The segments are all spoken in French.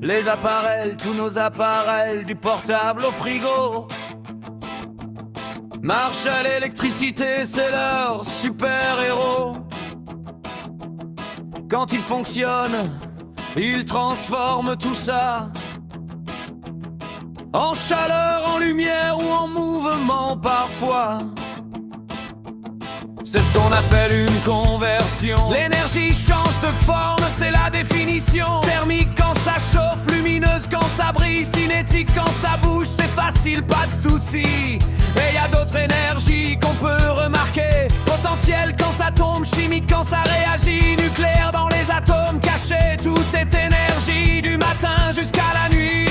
Les appareils, tous nos appareils, du portable au frigo, marchent à l'électricité, c'est leur super-héros. Quand ils fonctionnent, ils transforment tout ça en chaleur, en lumière ou en mouvement parfois. C'est ce qu'on appelle une conversion. L'énergie change de forme, c'est la définition. Thermique quand ça chauffe, lumineuse quand ça brille, cinétique quand ça bouge, c'est facile, pas de soucis. Et y a d'autres énergies qu'on peut remarquer. Potentiel quand ça tombe, chimique quand ça réagit, nucléaire dans les atomes cachés. Tout est énergie, du matin jusqu'à la nuit.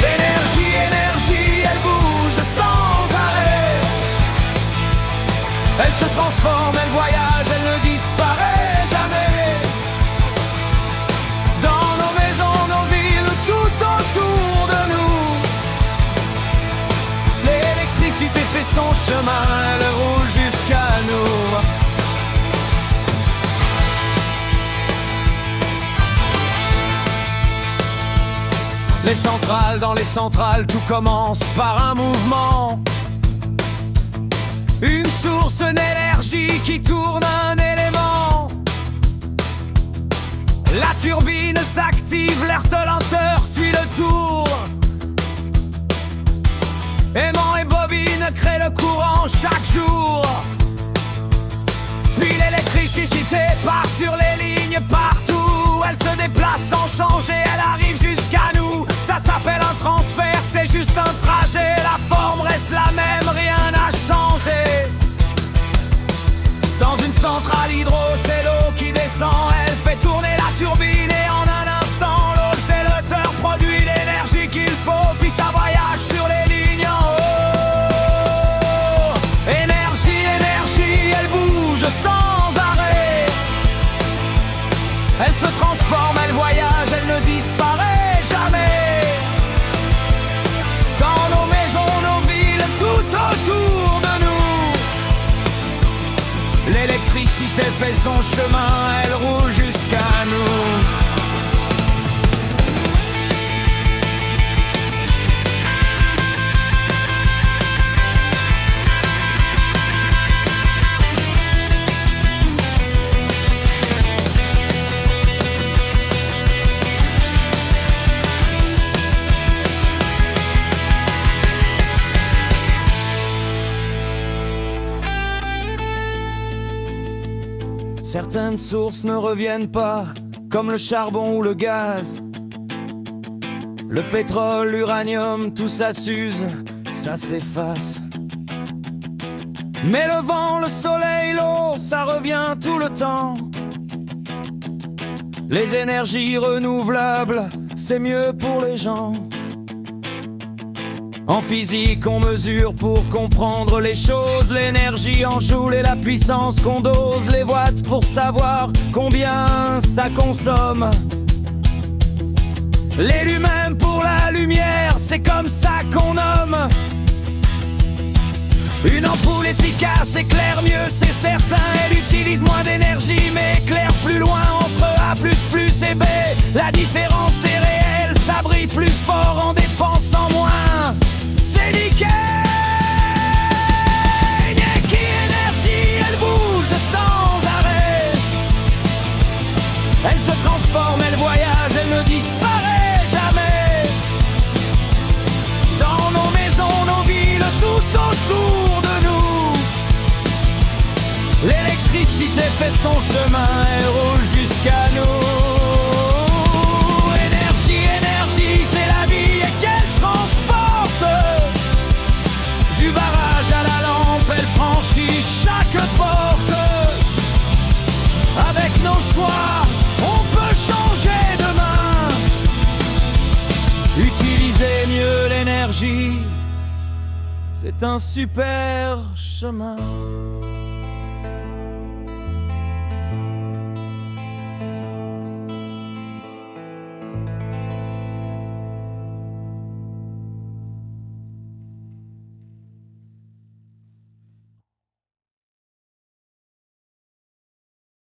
L'énergie, énergie, elle bouge sans arrêt. Elle se transforme, elle voyage, elle ne disparaît jamais. Dans nos maisons, nos villes, tout autour de nous. L'électricité fait son chemin, elle roule jusqu'à nous. Les centrales, dans les centrales, tout commence par un mouvement. Une source d'énergie qui tourne un élément. La turbine s'active, l'air de lenteur suit le tour. Aimant et bobine créent le courant chaque jour. Puis l'électricité part sur les lignes partout. Elle se déplace sans changer, elle arrive jusqu'à nous. Ça s'appelle un transfert, c'est juste un trajet. La forme reste la même, rien n'a changé. Dans une centrale hydro, c'est l'eau qui descend. Elle fait tourner la turbine et en un instant l'altérateur produit l'énergie qu'il faut. Puis ça voyage sur les lignes en haut. Énergie, énergie, elle bouge sans arrêt. Elle se transforme, elle voyage, elle ne disparaît jamais. Dans nos maisons, nos villes, tout autour de nous. L'électricité fait son chemin, elle roule jusqu'à nous. Certaines sources ne reviennent pas, comme le charbon ou le gaz. Le pétrole, l'uranium, tout ça s'use, ça s'efface. Mais le vent, le soleil, l'eau, ça revient tout le temps. Les énergies renouvelables, c'est mieux pour les gens. En physique, on mesure pour comprendre les choses. L'énergie en joule et la puissance qu'on dose. Les watts pour savoir combien ça consomme. Les lumens pour la lumière, c'est comme ça qu'on nomme. Une ampoule efficace éclaire mieux, c'est certain. Elle utilise moins d'énergie mais éclaire plus loin. Entre A++ et B, la différence est réelle. Ça brille plus fort en dépensant moins. C'est nickel. Qui énergie, elle bouge sans arrêt. Elle se transforme, elle voyage, elle ne disparaît jamais. Dans nos maisons, nos villes, tout autour de nous. L'électricité fait son chemin, elle roule jusqu'à nous. Énergie, énergie, c'est la vie et qu'elle transporte. Du barrage à la lampe, elle franchit chaque porte. Avec nos choix, on peut changer demain. Utiliser mieux l'énergie, c'est un super chemin.